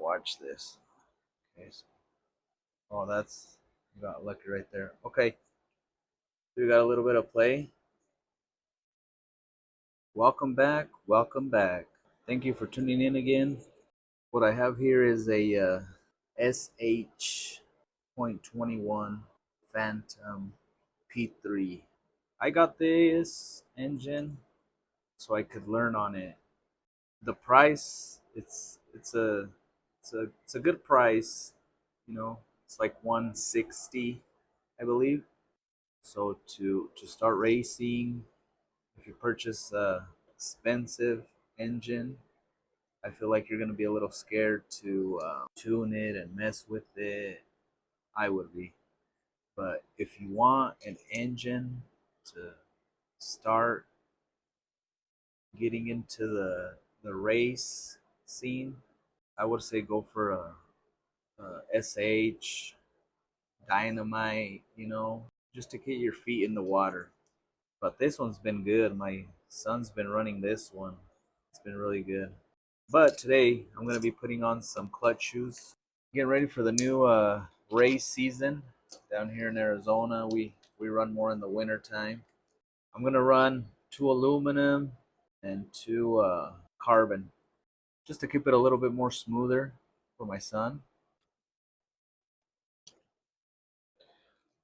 watch this. Okay, so, oh, that's, you got lucky right there. Okay, so we got a little bit of play. Welcome back, welcome back. Thank you for tuning in again. What I have here is a SH.21 Phantom P3. I got this engine so I could learn on it. The price, it's a good price, you know. It's like 160, I believe. So to start racing, if you purchase a expensive engine, I feel like you're gonna be a little scared to tune it and mess with it. I would be. But if you want an engine to start getting into the race scene, I would say go for a SH Dynamite, you know, just to get your feet in the water. But this one's been good. My son's been running this one. It's been really good. But today I'm gonna be putting on some clutch shoes, getting ready for the new race season down here in Arizona. We run more in the winter time. I'm gonna run 2 aluminum and 2 carbon, just to keep it a little bit more smoother for my son.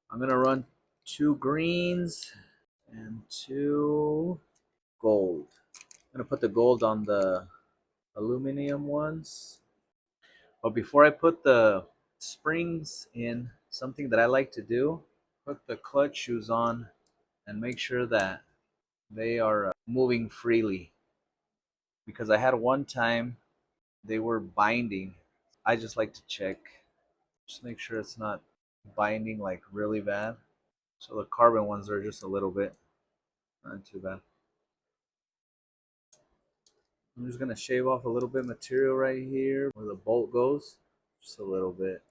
I'm gonna run 2 greens and 2 gold. I'm gonna put the gold on the aluminum ones. But before I put the springs in, something that I like to do, put the clutch shoes on and make sure that they are moving freely. Because I had one time they were binding. I just like to check, just make sure it's not binding like really bad. So the carbon ones are just a little bit, not too bad. I'm just gonna shave off a little bit of material right here where the bolt goes, just a little bit.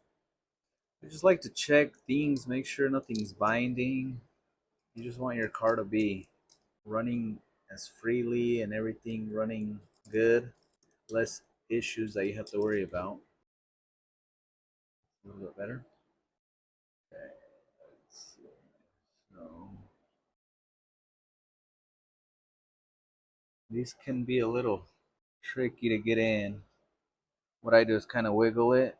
I just like to check things, make sure nothing's binding. You just want your car to be running as freely and everything running good, less issues that you have to worry about. A little bit better. Okay, let's see. So these can be a little tricky to get in. What I do is kind of wiggle it,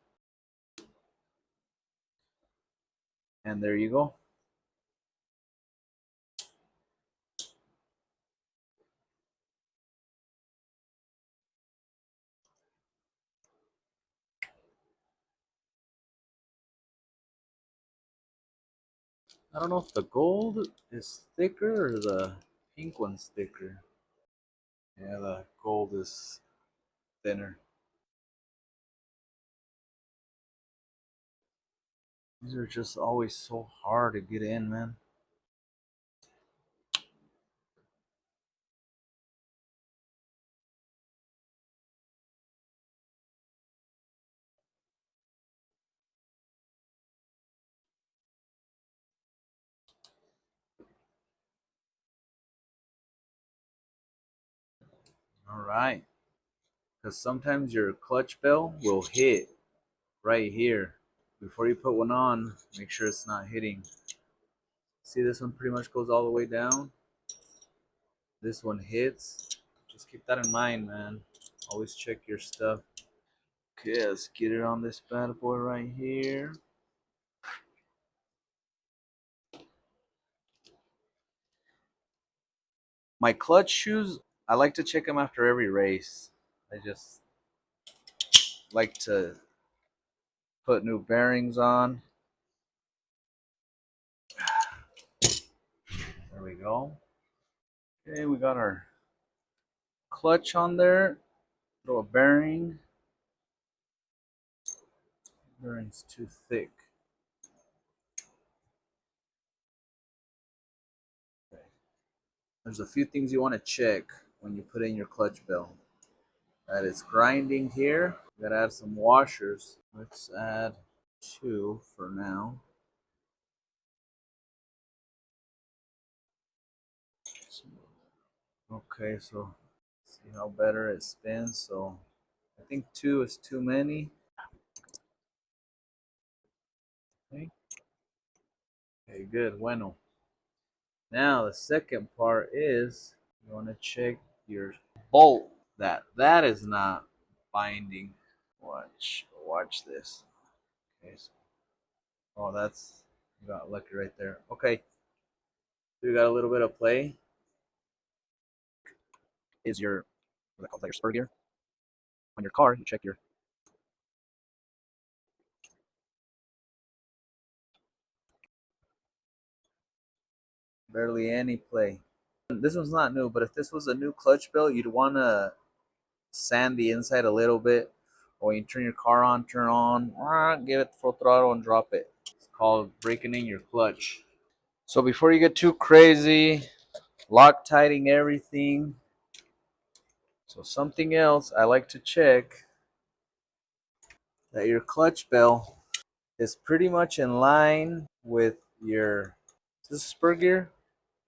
and there you go. I don't know if the gold is thicker or the pink one's thicker. Yeah, the gold is thinner. These are just always so hard to get in, man. All right. Because sometimes your clutch bell will hit right here. Before you put one on, make sure it's not hitting. See, this one pretty much goes all the way down. This one hits. Just keep that in mind, man. Always check your stuff. Okay, let's get it on this bad boy right here. My clutch shoes, I like to check them after every race. I just like to put new bearings on. There we go. Okay, we got our clutch on there. Throw a bearing. Bearing's too thick. Okay. There's a few things you want to check when you put in your clutch bell. That is grinding here. We gotta add some washers. Let's add 2 for now. Okay, so see how better it spins. So I think 2 is too many. Okay, good. Bueno. Now the second part is you want to check your bolt. That is not binding. Watch this. Okay. Oh, that's you got lucky right there. Okay. So you got a little bit of play. Is your what call that your spur gear on your car? You check your barely any play. This one's not new, but if this was a new clutch belt, you'd want to sand the inside a little bit. Or when you turn your car on, turn on, give it full throttle and drop it. It's called breaking in your clutch. So before you get too crazy, Loctiting everything. So something else I like to check that your clutch bell is pretty much in line with your is this spur gear?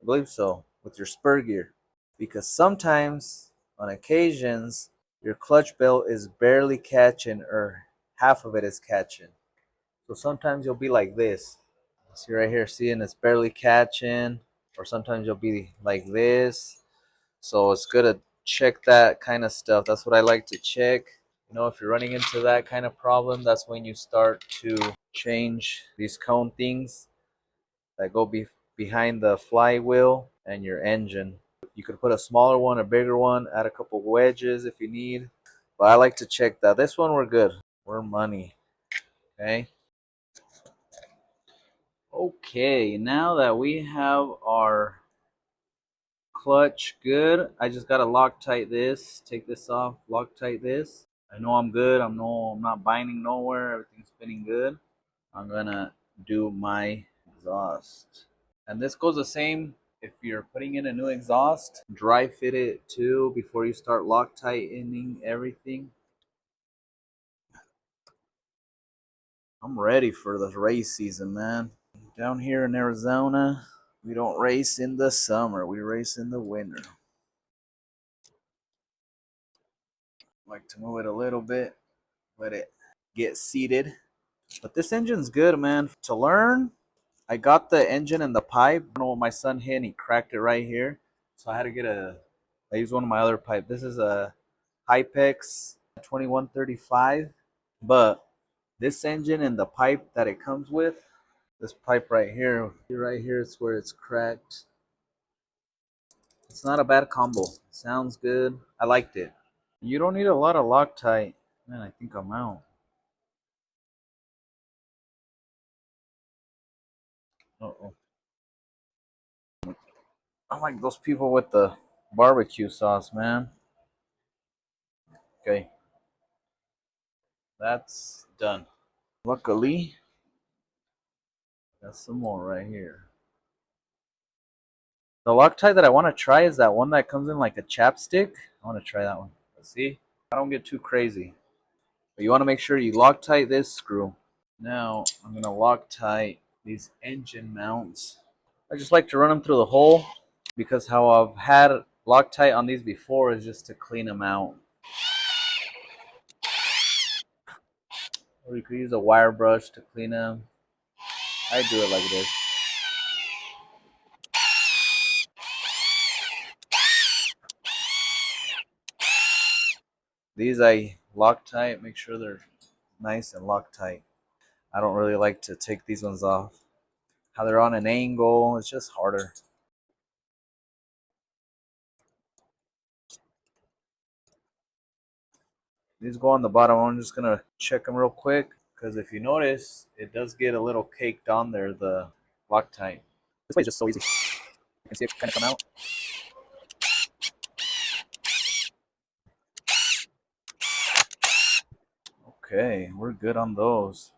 I believe so, with your spur gear. Because sometimes on occasions your clutch bell is barely catching or half of it is catching. So sometimes you'll be like this. See right here, seeing it's barely catching, or sometimes you'll be like this. So it's good to check that kind of stuff. That's what I like to check. You know, if you're running into that kind of problem, that's when you start to change these cone things that go behind the flywheel and your engine. You could put a smaller one, a bigger one, add a couple wedges if you need. But I like to check that. This one we're good. We're money. Okay. Okay, now that we have our clutch good, I just gotta Loctite this, take this off, Loctite this. I know I'm good. I'm not binding nowhere. Everything's spinning good. I'm gonna do my exhaust. And this goes the same if you're putting in a new exhaust. Dry fit it too before you start Loctiting everything. I'm ready for the race season, man. Down here in Arizona, we don't race in the summer. We race in the winter. Like to move it a little bit, let it get seated. But this engine's good, man. To learn, I got the engine and the pipe. I don't know what my son hit and he cracked it right here. So I had to get I used one of my other pipe. This is a Hipex 2135. But this engine and the pipe that it comes with, this pipe right here is where it's cracked. It's not a bad combo. Sounds good. I liked it. You don't need a lot of Loctite. Man, I think I'm out. Uh-oh. I like those people with the barbecue sauce, man. Okay, that's done. Luckily, got some more right here. The Loctite that I want to try is that one that comes in like a chapstick. I want to try that one. Let's see. I don't get too crazy. But you want to make sure you Loctite this screw. Now, I'm going to Loctite these engine mounts. I just like to run them through the hole because how I've had Loctite on these before is just to clean them out. Or you could use a wire brush to clean them. I do it like this. These I Loctite, make sure they're nice and Loctite. I don't really like to take these ones off. How they're on an angle, it's just harder. These go on the bottom. I'm just gonna check them real quick because if you notice, it does get a little caked on there, the Loctite. This way is just so easy. You can see it kind of come out. Okay, we're good on those.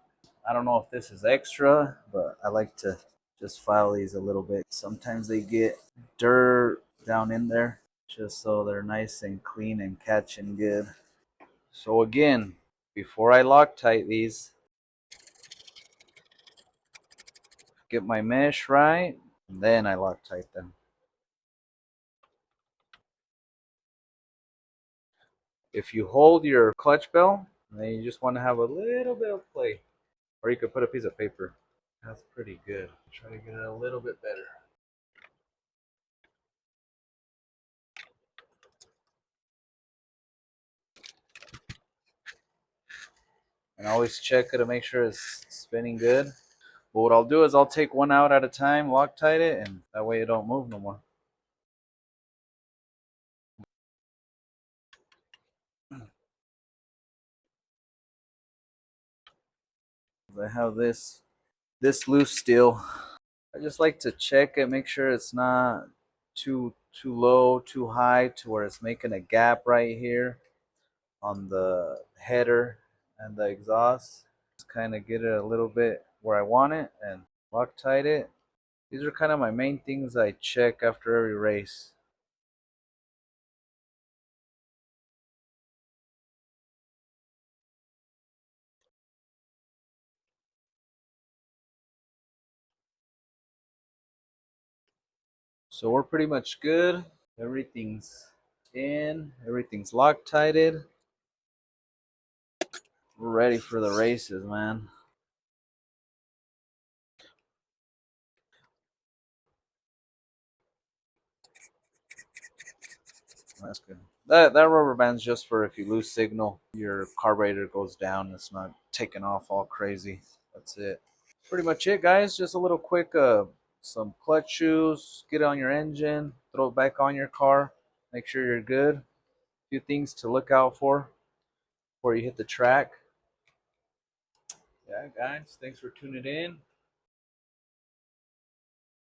I don't know if this is extra, but I like to just file these a little bit. Sometimes they get dirt down in there, just so they're nice and clean and catching good. So again, before I Loctite these, get my mesh right, and then I Loctite them. If you hold your clutch bell, then you just want to have a little bit of play. Or you could put a piece of paper. That's pretty good. Try to get it a little bit better. And always check it to make sure it's spinning good. But what I'll do is I'll take one out at a time, Loctite it, and that way it don't move no more. I have this loose steel. I just like to check it, make sure it's not too low, too high to where it's making a gap right here on the header and the exhaust. Just kind of get it a little bit where I want it and Loctite it. These are kind of my main things I check after every race. So we're pretty much good. Everything's in, everything's Loctited. We're ready for the races, man. That's good. That rubber band's just for if you lose signal, your carburetor goes down. It's not taking off all crazy. That's it. Pretty much it, guys. Just a little quick, some clutch shoes. Get it on your engine. Throw it back on your car. Make sure you're good. A few things to look out for before you hit the track. Yeah, guys. Thanks for tuning in.